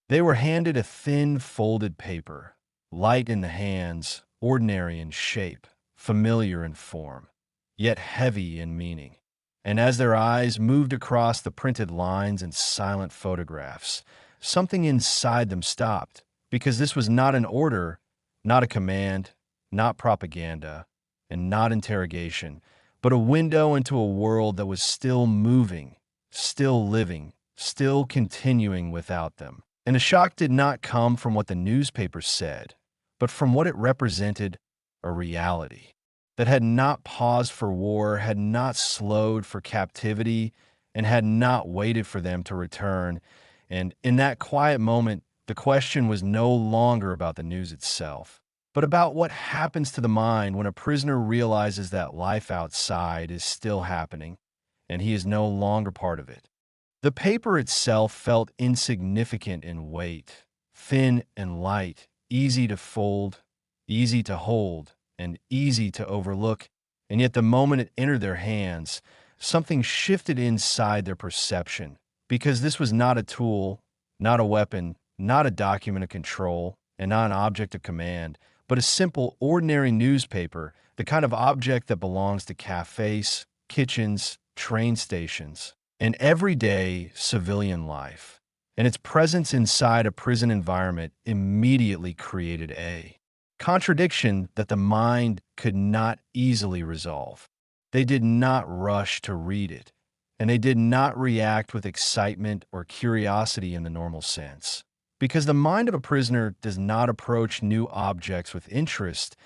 They were handed a thin, folded paper, light in the hands, ordinary in shape, familiar in form, yet heavy in meaning. And as their eyes moved across the printed lines and silent photographs, something inside them stopped, because this was not an order, not a command, not propaganda, and not interrogation, but a window into a world that was still moving, still living, still continuing without them. And the shock did not come from what the newspaper said, but from what it represented: a reality that had not paused for war, had not slowed for captivity, and had not waited for them to return. And in that quiet moment, the question was no longer about the news itself, but about what happens to the mind when a prisoner realizes that life outside is still happening, and he is no longer part of it. The paper itself felt insignificant in weight, thin and light, easy to fold, easy to hold, and easy to overlook, and yet the moment it entered their hands, something shifted inside their perception, because this was not a tool, not a weapon, not a document of control, and not an object of command, but a simple, ordinary newspaper, the kind of object that belongs to cafes, kitchens, train stations, and everyday civilian life. And its presence inside a prison environment immediately created a contradiction that the mind could not easily resolve. They did not rush to read it, and they did not react with excitement or curiosity in the normal sense. Because the mind of a prisoner does not approach new objects with interest,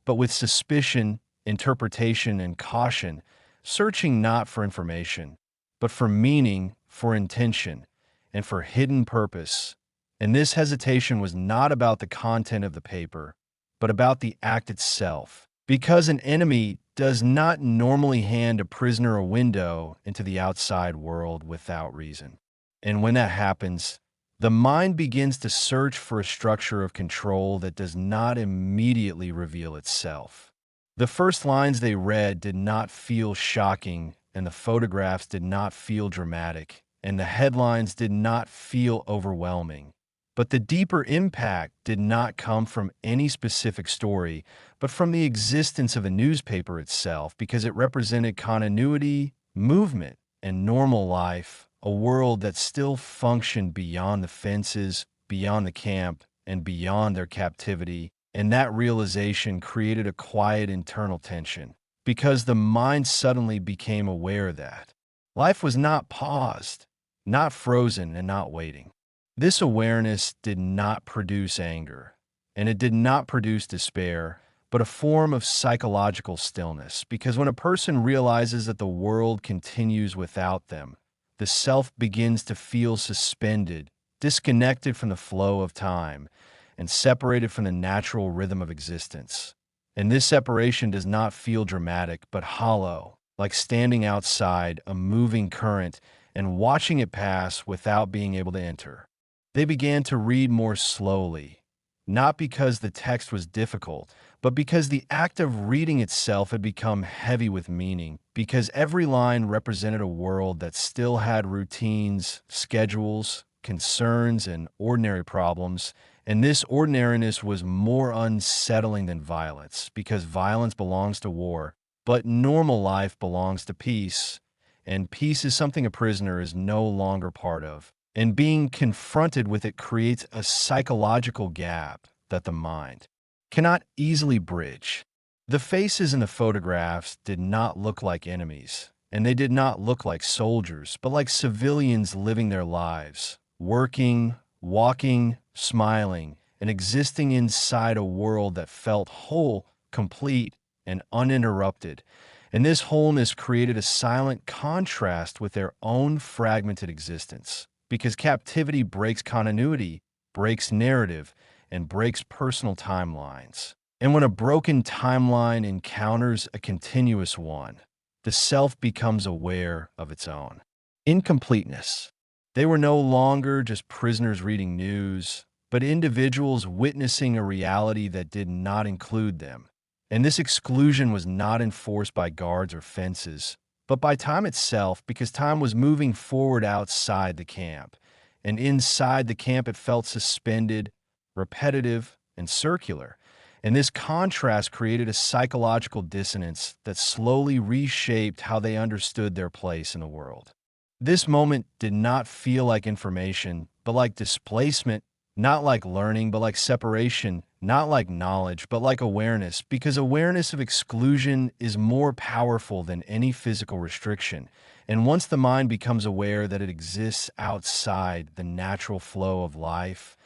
but with suspicion, interpretation, and caution, searching not for information, but for meaning, for intention, and for hidden purpose. And this hesitation was not about the content of the paper, but about the act itself. Because an enemy does not normally hand a prisoner a window into the outside world without reason. And when that happens, the mind begins to search for a structure of control that does not immediately reveal itself. The first lines they read did not feel shocking, and the photographs did not feel dramatic, and the headlines did not feel overwhelming. But the deeper impact did not come from any specific story, but from the existence of a newspaper itself, because it represented continuity, movement, and normal life, a world that still functioned beyond the fences, beyond the camp, and beyond their captivity. And that realization created a quiet internal tension, because the mind suddenly became aware that life was not paused, not frozen, and not waiting. This awareness did not produce anger, and it did not produce despair, but a form of psychological stillness, because when a person realizes that the world continues without them, the self begins to feel suspended, disconnected from the flow of time, and separated from the natural rhythm of existence. And this separation does not feel dramatic, but hollow, like standing outside a moving current and watching it pass without being able to enter. They began to read more slowly, not because the text was difficult, but because the act of reading itself had become heavy with meaning, because every line represented a world that still had routines, schedules, concerns, and ordinary problems. And this ordinariness was more unsettling than violence, because violence belongs to war, but normal life belongs to peace, and peace is something a prisoner is no longer part of. And being confronted with it creates a psychological gap that the mind cannot easily bridge. The faces in the photographs did not look like enemies, and they did not look like soldiers, but like civilians living their lives, working, walking, smiling, and existing inside a world that felt whole, complete, and uninterrupted. And this wholeness created a silent contrast with their own fragmented existence, because captivity breaks continuity, breaks narrative, and breaks personal timelines. And when a broken timeline encounters a continuous one, the self becomes aware of its own incompleteness. They were no longer just prisoners reading news, but individuals witnessing a reality that did not include them. And this exclusion was not enforced by guards or fences, but by time itself, because time was moving forward outside the camp, and inside the camp it felt suspended, repetitive, and circular. And this contrast created a psychological dissonance that slowly reshaped how they understood their place in the world. This moment did not feel like information, but like displacement, not like learning, but like separation, not like knowledge, but like awareness, because awareness of exclusion is more powerful than any physical restriction. And once the mind becomes aware that it exists outside the natural flow of life,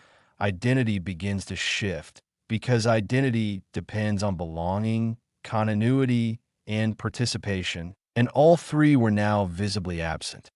identity begins to shift, because identity depends on belonging, continuity, and participation, and all three were now visibly absent.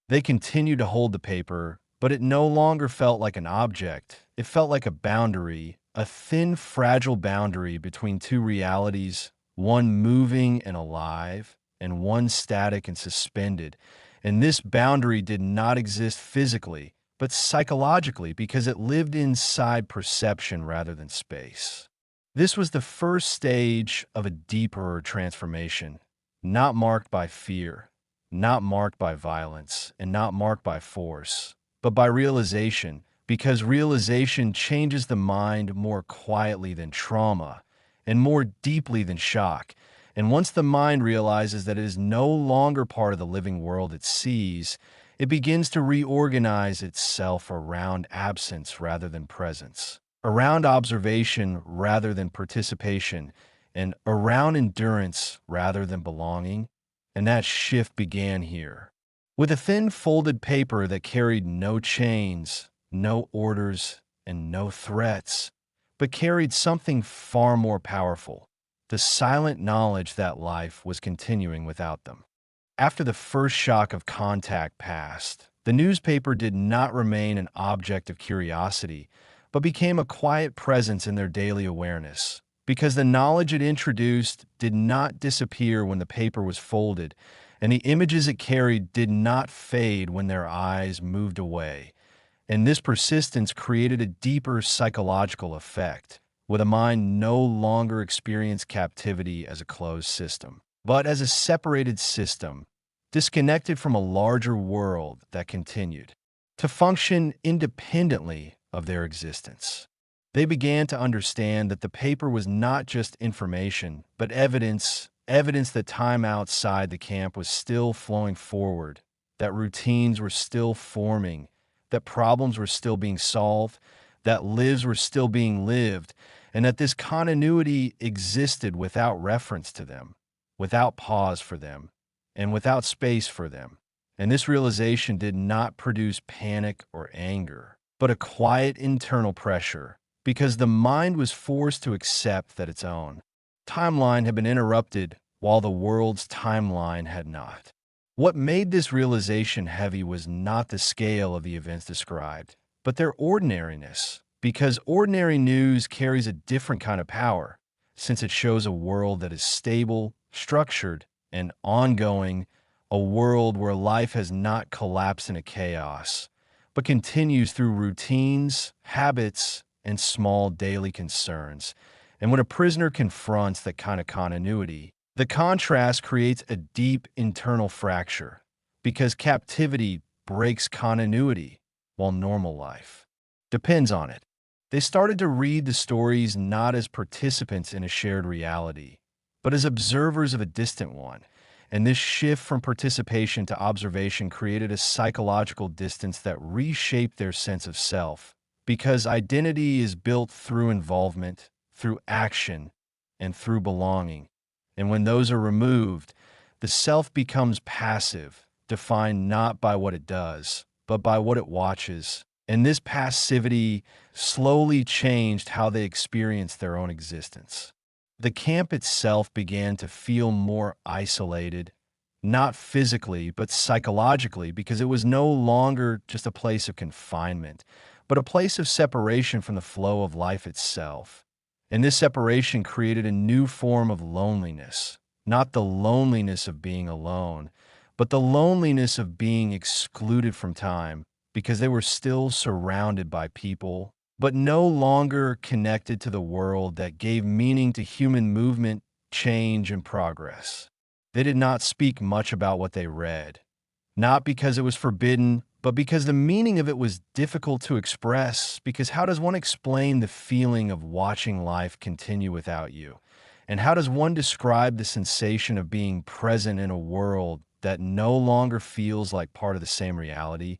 They continued to hold the paper, but it no longer felt like an object. It felt like a boundary, a thin, fragile boundary between two realities, one moving and alive, and one static and suspended. And this boundary did not exist physically, but psychologically, because it lived inside perception rather than space. This was the first stage of a deeper transformation, not marked by fear, not marked by violence, and not marked by force, but by realization, because realization changes the mind more quietly than trauma and more deeply than shock. And once the mind realizes that it is no longer part of the living world it sees, it begins to reorganize itself around absence rather than presence, around observation rather than participation, and around endurance rather than belonging. And that shift began here, with a thin folded paper that carried no chains, no orders, and no threats, but carried something far more powerful: the silent knowledge that life was continuing without them. After the first shock of contact passed, the newspaper did not remain an object of curiosity, but became a quiet presence in their daily awareness, because the knowledge it introduced did not disappear when the paper was folded, and the images it carried did not fade when their eyes moved away. And this persistence created a deeper psychological effect, where the mind no longer experienced captivity as a closed system, but as a separated system, disconnected from a larger world that continued to function independently of their existence. They began to understand that the paper was not just information, but evidence that time outside the camp was still flowing forward, that routines were still forming, that problems were still being solved, that lives were still being lived, and that this continuity existed without reference to them, without pause for them, and without space for them. And this realization did not produce panic or anger, but a quiet internal pressure, because the mind was forced to accept that its own timeline had been interrupted while the world's timeline had not. What made this realization heavy was not the scale of the events described, but their ordinariness, because ordinary news carries a different kind of power, since it shows a world that is stable, structured, and ongoing, a world where life has not collapsed into chaos, but continues through routines, habits, and small daily concerns. And when a prisoner confronts that kind of continuity, the contrast creates a deep internal fracture, because captivity breaks continuity, while normal life depends on it. They started to read the stories not as participants in a shared reality, but as observers of a distant one. And this shift from participation to observation created a psychological distance that reshaped their sense of self, because identity is built through involvement, through action, and through belonging. And when those are removed, the self becomes passive, defined not by what it does, but by what it watches. And this passivity slowly changed how they experienced their own existence. The camp itself began to feel more isolated, not physically, but psychologically, because it was no longer just a place of confinement, but a place of separation from the flow of life itself. And this separation created a new form of loneliness, not the loneliness of being alone, but the loneliness of being excluded from time, because they were still surrounded by people, but no longer connected to the world that gave meaning to human movement, change, and progress. They did not speak much about what they read, not because it was forbidden, but because the meaning of it was difficult to express, because how does one explain the feeling of watching life continue without you? And how does one describe the sensation of being present in a world that no longer feels like part of the same reality?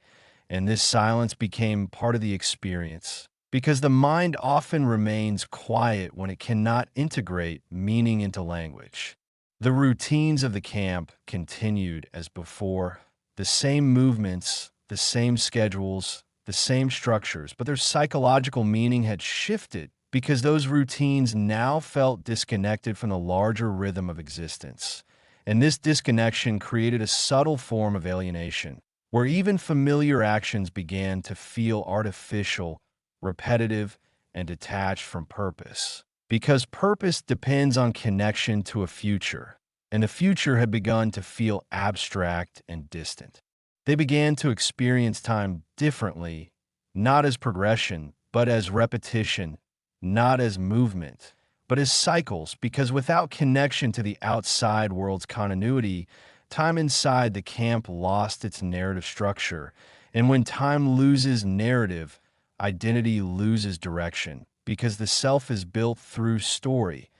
And this silence became part of the experience, because the mind often remains quiet when it cannot integrate meaning into language. The routines of the camp continued as before, the same movements, the same schedules, the same structures, but their psychological meaning had shifted because those routines now felt disconnected from the larger rhythm of existence. And this disconnection created a subtle form of alienation, where even familiar actions began to feel artificial, repetitive, and detached from purpose. Because purpose depends on connection to a future, and the future had begun to feel abstract and distant. They began to experience time differently, not as progression, but as repetition, not as movement, but as cycles, because without connection to the outside world's continuity, time inside the camp lost its narrative structure. And when time loses narrative, identity loses direction, because the self is built through story,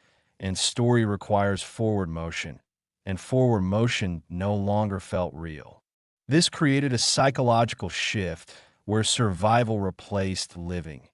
and story requires forward motion, and forward motion no longer felt real. This created a psychological shift where survival replaced living,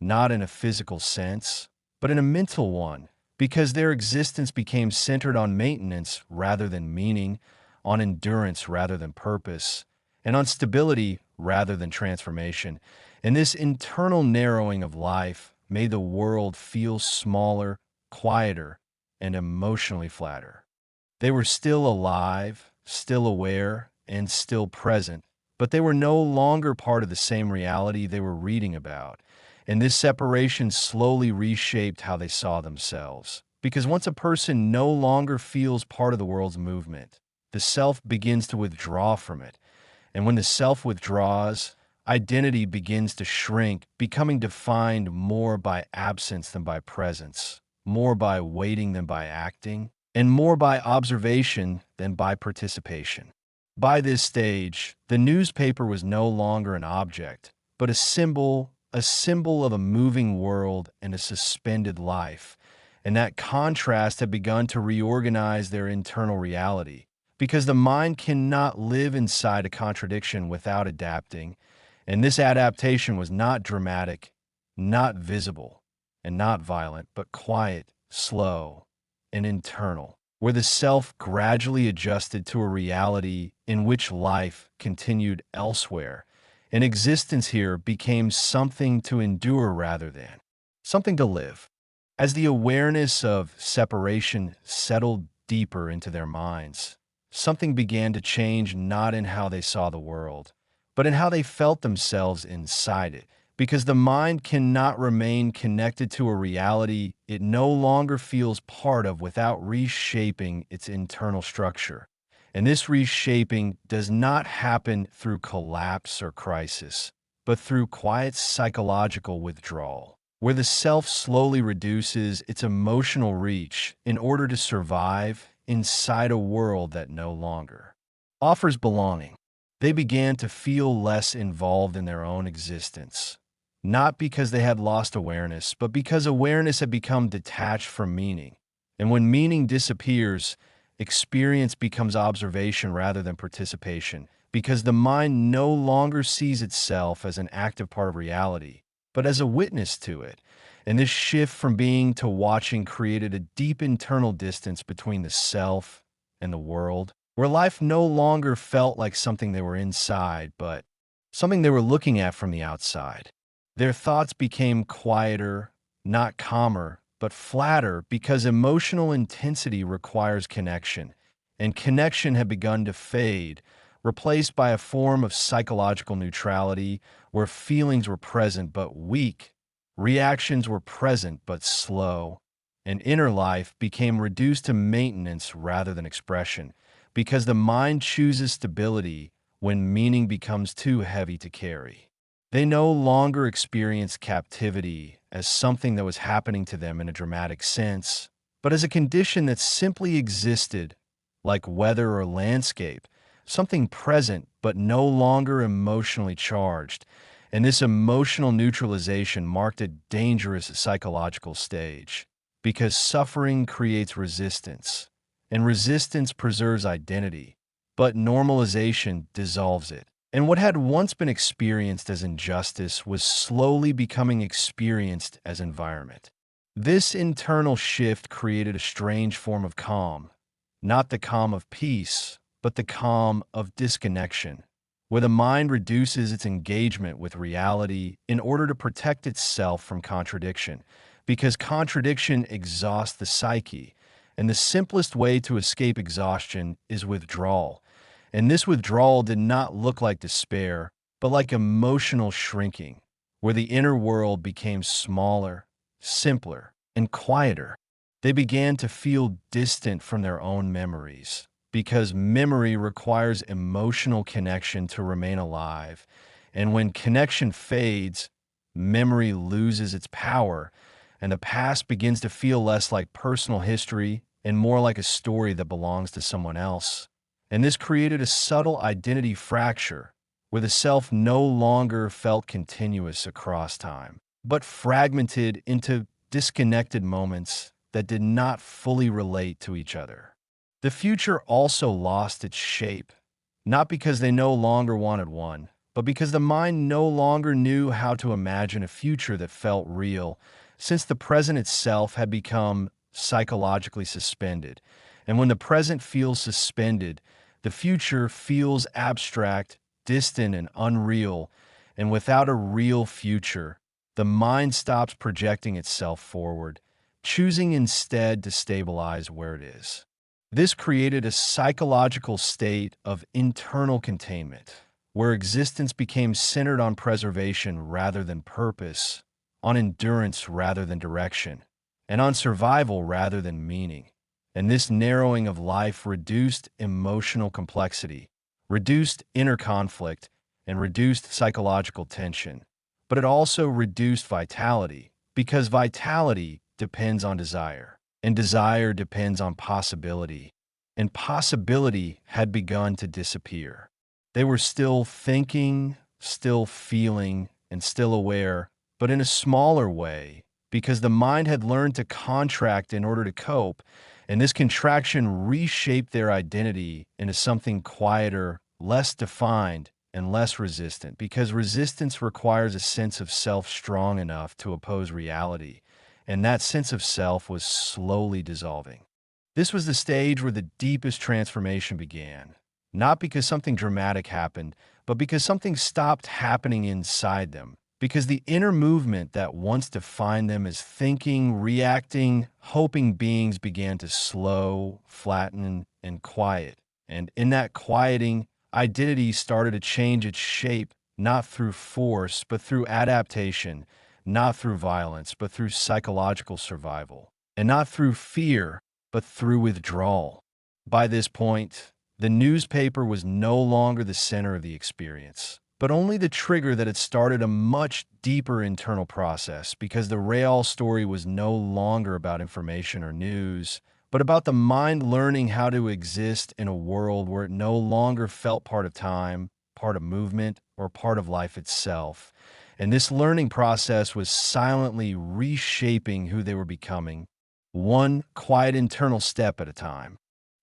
not in a physical sense, but in a mental one, because their existence became centered on maintenance rather than meaning, on endurance rather than purpose, and on stability rather than transformation. And this internal narrowing of life made the world feel smaller, quieter, and emotionally flatter. They were still alive, still aware, and still present, but they were no longer part of the same reality they were reading about. And this separation slowly reshaped how they saw themselves. Because once a person no longer feels part of the world's movement, the self begins to withdraw from it. And when the self withdraws, identity begins to shrink, becoming defined more by absence than by presence, more by waiting than by acting, and more by observation than by participation. By this stage, the newspaper was no longer an object, but a symbol of a moving world and a suspended life. And that contrast had begun to reorganize their internal reality, because the mind cannot live inside a contradiction without adapting. And this adaptation was not dramatic, not visible, and not violent, but quiet, slow, and internal, where the self gradually adjusted to a reality in which life continued elsewhere, and existence here became something to endure rather than something to live. As the awareness of separation settled deeper into their minds, something began to change, not in how they saw the world, but in how they felt themselves inside it. Because the mind cannot remain connected to a reality it no longer feels part of without reshaping its internal structure. And this reshaping does not happen through collapse or crisis, but through quiet psychological withdrawal, where the self slowly reduces its emotional reach in order to survive inside a world that no longer offers belonging. They began to feel less involved in their own existence, not because they had lost awareness, but because awareness had become detached from meaning. And when meaning disappears, experience becomes observation rather than participation, because the mind no longer sees itself as an active part of reality, but as a witness to it. And this shift from being to watching created a deep internal distance between the self and the world, where life no longer felt like something they were inside, but something they were looking at from the outside. Their thoughts became quieter, not calmer, but flatter, because emotional intensity requires connection, and connection had begun to fade, replaced by a form of psychological neutrality where feelings were present but weak, reactions were present but slow, and inner life became reduced to maintenance rather than expression, because the mind chooses stability when meaning becomes too heavy to carry. They no longer experienced captivity as something that was happening to them in a dramatic sense, but as a condition that simply existed, like weather or landscape, something present but no longer emotionally charged. And this emotional neutralization marked a dangerous psychological stage, because suffering creates resistance, and resistance preserves identity, but normalization dissolves it. And what had once been experienced as injustice was slowly becoming experienced as environment. This internal shift created a strange form of calm, not the calm of peace, but the calm of disconnection, where the mind reduces its engagement with reality in order to protect itself from contradiction, because contradiction exhausts the psyche, and the simplest way to escape exhaustion is withdrawal. And this withdrawal did not look like despair, but like emotional shrinking, where the inner world became smaller, simpler, and quieter. They began to feel distant from their own memories, because memory requires emotional connection to remain alive. And when connection fades, memory loses its power, and the past begins to feel less like personal history and more like a story that belongs to someone else. And this created a subtle identity fracture, where the self no longer felt continuous across time, but fragmented into disconnected moments that did not fully relate to each other. The future also lost its shape, not because they no longer wanted one, but because the mind no longer knew how to imagine a future that felt real, since the present itself had become psychologically suspended. And when the present feels suspended, the future feels abstract, distant, and unreal. And without a real future, the mind stops projecting itself forward, choosing instead to stabilize where it is. This created a psychological state of internal containment, where existence became centered on preservation rather than purpose, on endurance rather than direction, and on survival rather than meaning. And this narrowing of life reduced emotional complexity, reduced inner conflict, and reduced psychological tension. But it also reduced vitality, because vitality depends on desire, and desire depends on possibility, and possibility had begun to disappear. They were still thinking, still feeling, and still aware, but in a smaller way, because the mind had learned to contract in order to cope, and this contraction reshaped their identity into something quieter, less defined, and less resistant, because resistance requires a sense of self strong enough to oppose reality, and that sense of self was slowly dissolving. This was the stage where the deepest transformation began, not because something dramatic happened, but because something stopped happening inside them, because the inner movement that once defined them as thinking, reacting, hoping beings began to slow, flatten, and quiet. And in that quieting, identity started to change its shape, not through force, but through adaptation, not through violence, but through psychological survival, and not through fear, but through withdrawal. By this point, the newspaper was no longer the center of the experience, but only the trigger that had started a much deeper internal process, because the real story was no longer about information or news, but about the mind learning how to exist in a world where it no longer felt part of time, part of movement, or part of life itself. And this learning process was silently reshaping who they were becoming, one quiet internal step at a time.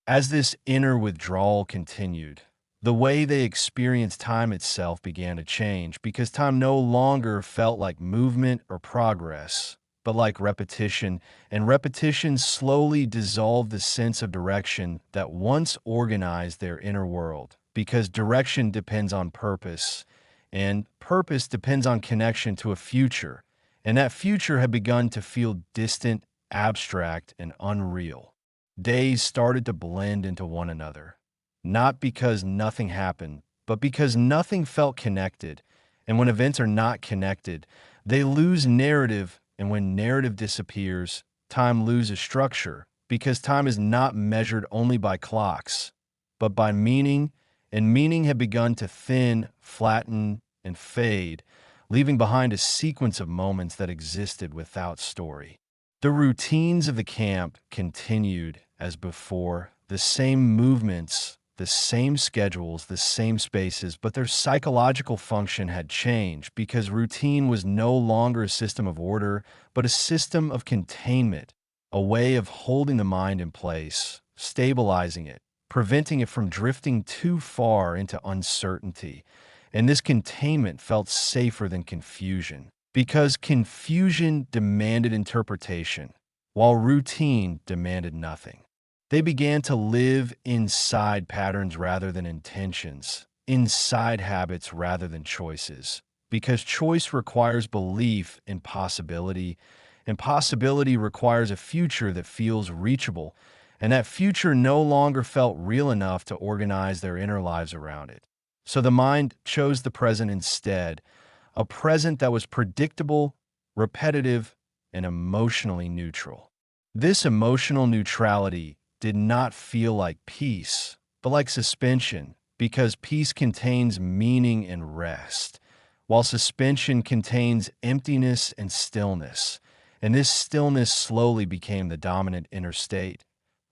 As this inner withdrawal continued, the way they experienced time itself began to change, because time no longer felt like movement or progress, but like repetition, and repetition slowly dissolved the sense of direction that once organized their inner world, because direction depends on purpose, and purpose depends on connection to a future, and that future had begun to feel distant, abstract, and unreal. Days started to blend into one another, not because nothing happened, but because nothing felt connected. And when events are not connected, they lose narrative, and when narrative disappears, time loses structure, because time is not measured only by clocks, but by meaning, and meaning had begun to thin, flatten, and fade, leaving behind a sequence of moments that existed without story. The routines of the camp continued as before, the same movements, the same schedules, the same spaces, but their psychological function had changed because routine was no longer a system of order, but a system of containment, a way of holding the mind in place, stabilizing it, preventing it from drifting too far into uncertainty. And this containment felt safer than confusion, because confusion demanded interpretation, while routine demanded nothing. They began to live inside patterns rather than intentions, inside habits rather than choices, because choice requires belief in possibility, and possibility requires a future that feels reachable, and that future no longer felt real enough to organize their inner lives around it. So the mind chose the present instead, a present that was predictable, repetitive, and emotionally neutral. This emotional neutrality did not feel like peace, but like suspension, because peace contains meaning and rest, while suspension contains emptiness and stillness. And this stillness slowly became the dominant inner state,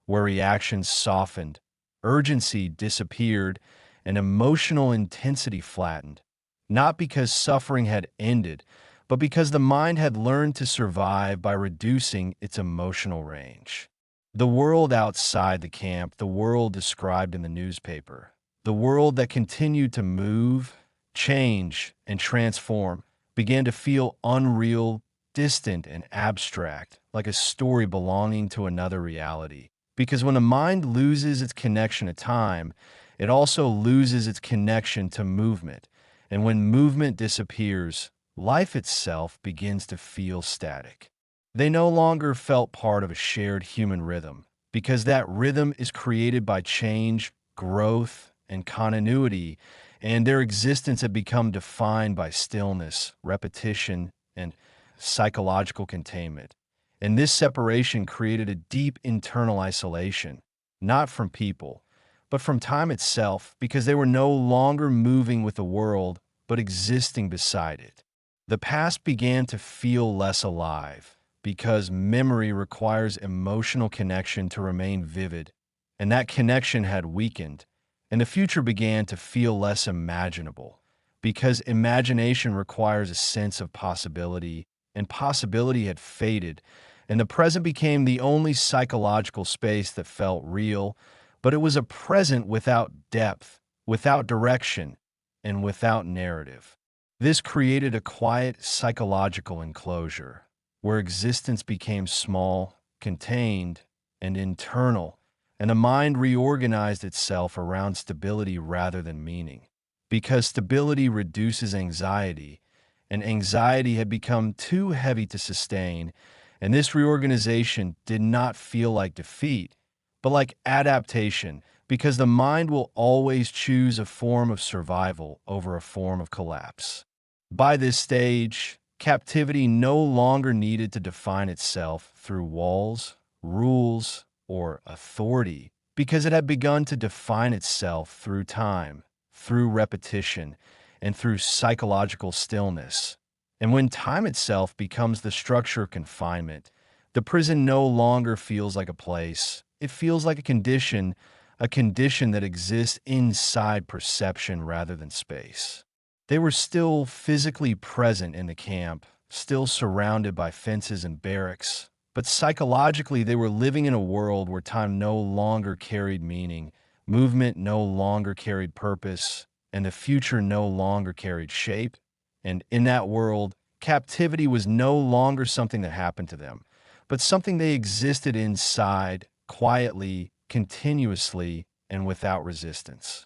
where reactions softened, urgency disappeared, and emotional intensity flattened, not because suffering had ended, but because the mind had learned to survive by reducing its emotional range. The world outside the camp, the world described in the newspaper, the world that continued to move, change, and transform, began to feel unreal, distant, and abstract, like a story belonging to another reality. Because when the mind loses its connection to time, it also loses its connection to movement. And when movement disappears, life itself begins to feel static. They no longer felt part of a shared human rhythm, because that rhythm is created by change, growth, and continuity, and their existence had become defined by stillness, repetition, and psychological containment. And this separation created a deep internal isolation, not from people, but from time itself, because they were no longer moving with the world, but existing beside it. The past began to feel less alive, because memory requires emotional connection to remain vivid, and that connection had weakened, and the future began to feel less imaginable, because imagination requires a sense of possibility, and possibility had faded, and the present became the only psychological space that felt real, but it was a present without depth, without direction, and without narrative. This created a quiet psychological enclosure, where existence became small, contained, and internal, and the mind reorganized itself around stability rather than meaning. Because stability reduces anxiety, and anxiety had become too heavy to sustain, and this reorganization did not feel like defeat, but like adaptation, because the mind will always choose a form of survival over a form of collapse. By this stage, captivity no longer needed to define itself through walls, rules, or authority, because it had begun to define itself through time, through repetition, and through psychological stillness. And when time itself becomes the structure of confinement, the prison no longer feels like a place. It feels like a condition that exists inside perception rather than space. They were still physically present in the camp, still surrounded by fences and barracks, but psychologically they were living in a world where time no longer carried meaning, movement no longer carried purpose, and the future no longer carried shape. And in that world, captivity was no longer something that happened to them, but something they existed inside, quietly, continuously, and without resistance.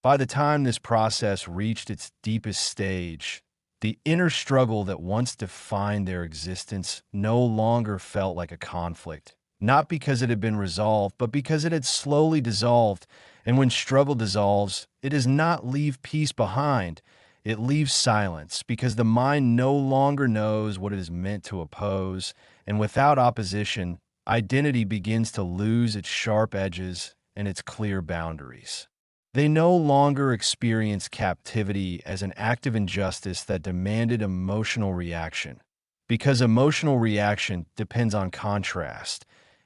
By the time this process reached its deepest stage, the inner struggle that once defined their existence no longer felt like a conflict, not because it had been resolved, but because it had slowly dissolved. And when struggle dissolves, it does not leave peace behind. It leaves silence, because the mind no longer knows what it is meant to oppose, and without opposition, identity begins to lose its sharp edges and its clear boundaries. They no longer experience captivity as an act of injustice that demanded emotional reaction, because emotional reaction depends on contrast,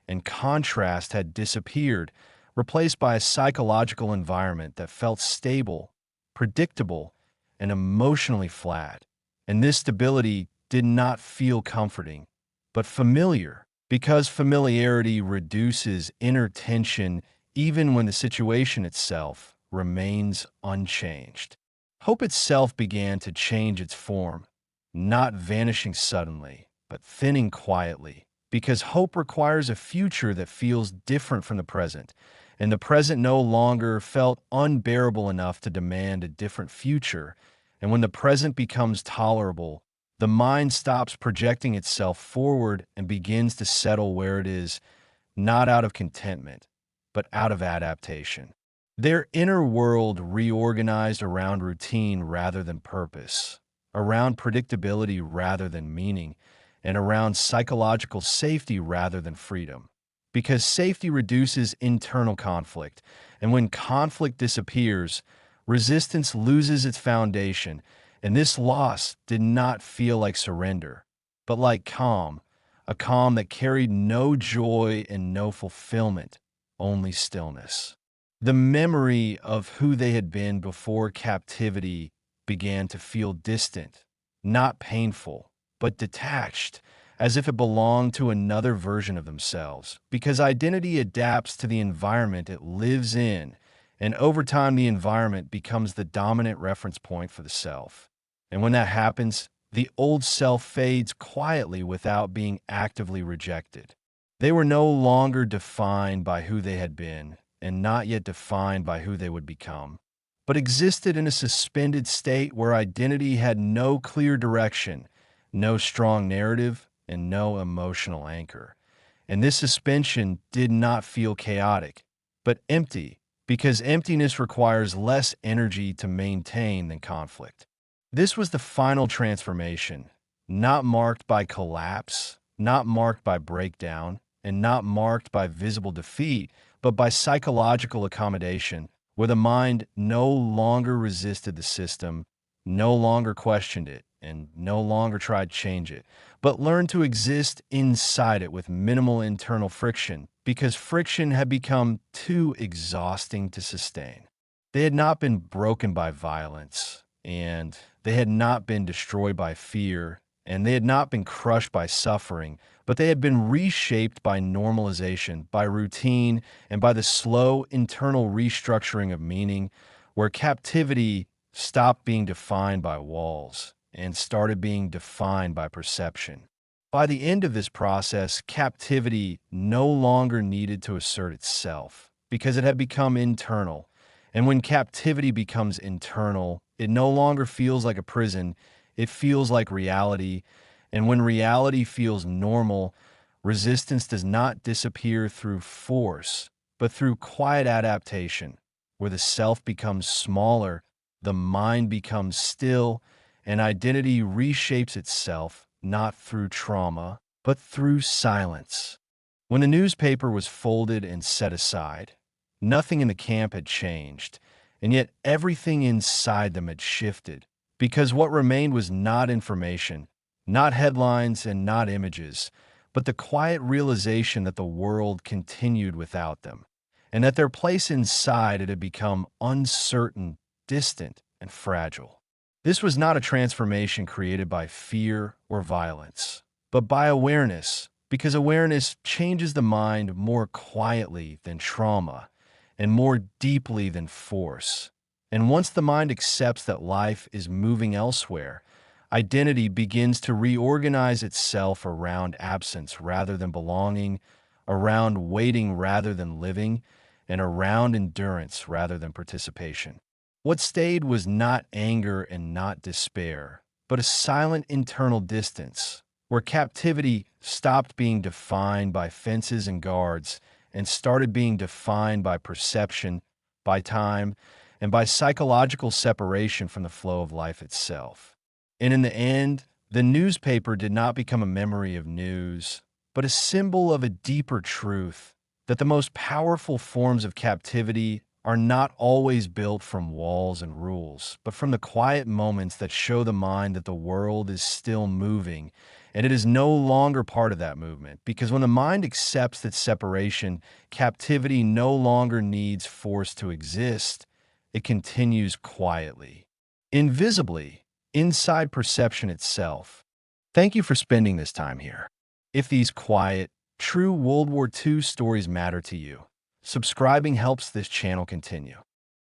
and contrast had disappeared, replaced by a psychological environment that felt stable, predictable, and emotionally flat. And this stability did not feel comforting, but familiar, because familiarity reduces inner tension even when the situation itself remains unchanged. Hope itself began to change its form, not vanishing suddenly, but thinning quietly, because hope requires a future that feels different from the present, and the present no longer felt unbearable enough to demand a different future. And when the present becomes tolerable, the mind stops projecting itself forward and begins to settle where it is, not out of contentment, but out of adaptation. Their inner world reorganized around routine rather than purpose, around predictability rather than meaning, and around psychological safety rather than freedom. Because safety reduces internal conflict, and when conflict disappears, resistance loses its foundation, and this loss did not feel like surrender, but like calm, a calm that carried no joy and no fulfillment, only stillness. The memory of who they had been before captivity began to feel distant, not painful, but detached, as if it belonged to another version of themselves. Because identity adapts to the environment it lives in, and over time the environment becomes the dominant reference point for the self. And when that happens, the old self fades quietly without being actively rejected. They were no longer defined by who they had been, and not yet defined by who they would become, but existed in a suspended state where identity had no clear direction, no strong narrative, and no emotional anchor. And this suspension did not feel chaotic, but empty, because emptiness requires less energy to maintain than conflict. This was the final transformation, not marked by collapse, not marked by breakdown, and not marked by visible defeat, but by psychological accommodation, where the mind no longer resisted the system, no longer questioned it, and no longer tried to change it, but learned to exist inside it with minimal internal friction, because friction had become too exhausting to sustain. They had not been broken by violence, and they had not been destroyed by fear, and they had not been crushed by suffering, but they had been reshaped by normalization, by routine, and by the slow internal restructuring of meaning, where captivity stopped being defined by walls and started being defined by perception. By the end of this process, captivity no longer needed to assert itself because it had become internal. And when captivity becomes internal, it no longer feels like a prison, it feels like reality. And when reality feels normal, resistance does not disappear through force, but through quiet adaptation, where the self becomes smaller, the mind becomes still, and identity reshapes itself not through trauma, but through silence. When the newspaper was folded and set aside, nothing in the camp had changed, and yet everything inside them had shifted, because what remained was not information, not headlines and not images, but the quiet realization that the world continued without them, and that their place inside it had become uncertain, distant, and fragile. This was not a transformation created by fear or violence, but by awareness, because awareness changes the mind more quietly than trauma and more deeply than force. And once the mind accepts that life is moving elsewhere, identity begins to reorganize itself around absence rather than belonging, around waiting rather than living, and around endurance rather than participation. What stayed was not anger and not despair, but a silent internal distance, where captivity stopped being defined by fences and guards and started being defined by perception, by time, and by psychological separation from the flow of life itself. And in the end, the newspaper did not become a memory of news, but a symbol of a deeper truth, that the most powerful forms of captivity are not always built from walls and rules, but from the quiet moments that show the mind that the world is still moving and it is no longer part of that movement. Because when the mind accepts that separation, captivity no longer needs force to exist, it continues quietly, invisibly, inside perception itself. Thank you for spending this time here. If these quiet, true World War II stories matter to you, subscribing helps this channel continue.